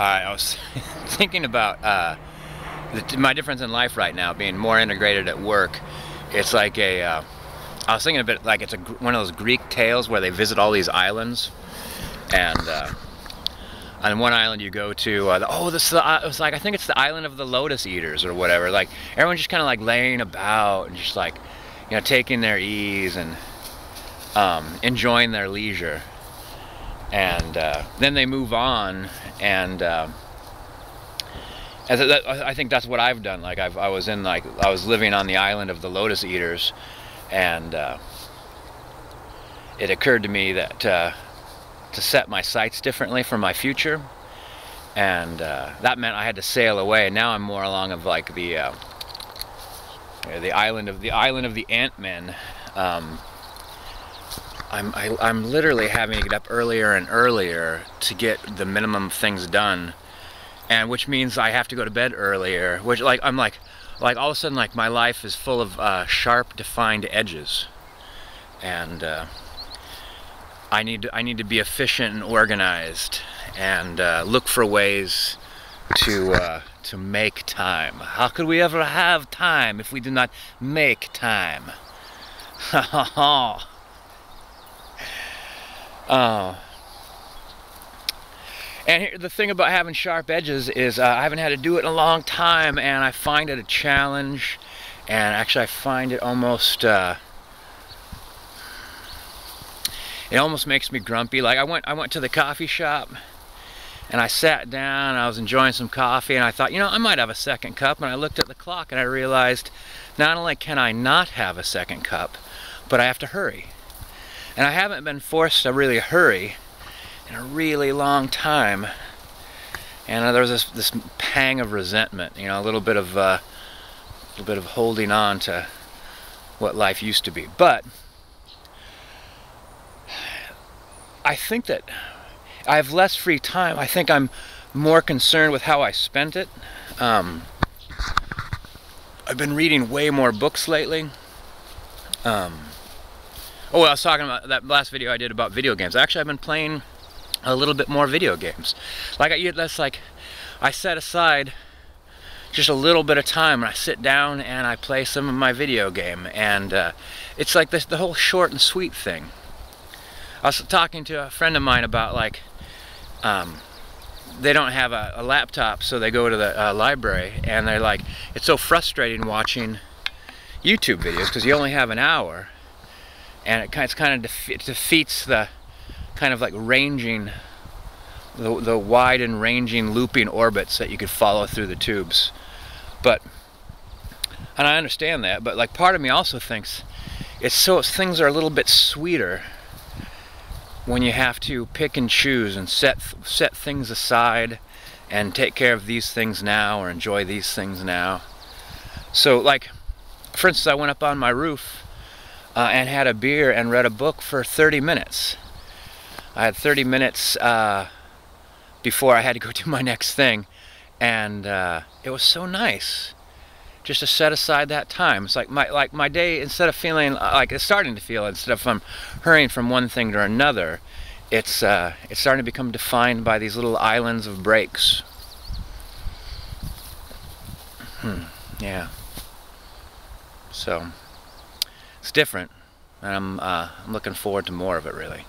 I was thinking about my difference in life right now, being more integrated at work. It's like I was thinking a bit like it's one of those Greek tales where they visit all these islands, and on one island you go to, it was like, I think it's the island of the Lotus eaters or whatever. Like everyone's just kind of like laying about and just like, you know, taking their ease and enjoying their leisure. And then they move on, and I think that's what I've done. Like I was living on the island of the Lotus eaters, and it occurred to me that to set my sights differently for my future, and that meant I had to sail away. And now I'm more along of like the island of the Ant-Men. I'm literally having to get up earlier and earlier to get the minimum things done, and which means I have to go to bed earlier. Which I'm like all of a sudden, like my life is full of sharp, defined edges, and I need to be efficient and organized, and look for ways to make time. How could we ever have time if we do not make time? And the thing about having sharp edges is I haven't had to do it in a long time, and I find it a challenge, and actually I find it almost makes me grumpy. Like I went to the coffee shop, and I sat down, and I was enjoying some coffee, and I thought, you know, I might have a second cup, and I looked at the clock and I realized not only can I not have a second cup, but I have to hurry. And I haven't been forced to really hurry in a really long time, and there was this pang of resentment, you know, a little bit of holding on to what life used to be. But I think that I have less free time. I think I'm more concerned with how I spent it. I've been reading way more books lately. Oh, I was talking about that last video I did about video games. Actually, I've been playing a little bit more video games. That's like, I set aside just a little bit of time, and I sit down and I play some of my video game, and it's like the whole short and sweet thing. I was talking to a friend of mine about, like, they don't have a laptop, so they go to the library, and they're like, it's so frustrating watching YouTube videos because you only have an hour. And it kind of defeats the kind of like ranging, the wide and ranging looping orbits that you could follow through the tubes. And I understand that, but like part of me also thinks things are a little bit sweeter when you have to pick and choose and set things aside and take care of these things now or enjoy these things now. So like, for instance, I went up on my roof and had a beer and read a book for 30 minutes. I had 30 minutes before I had to go do my next thing, and it was so nice just to set aside that time. It's like my day, instead of feeling like it's starting to feel, instead of I'm hurrying from one thing to another, it's starting to become defined by these little islands of breaks. Yeah. So it's different, and I'm looking forward to more of it, really.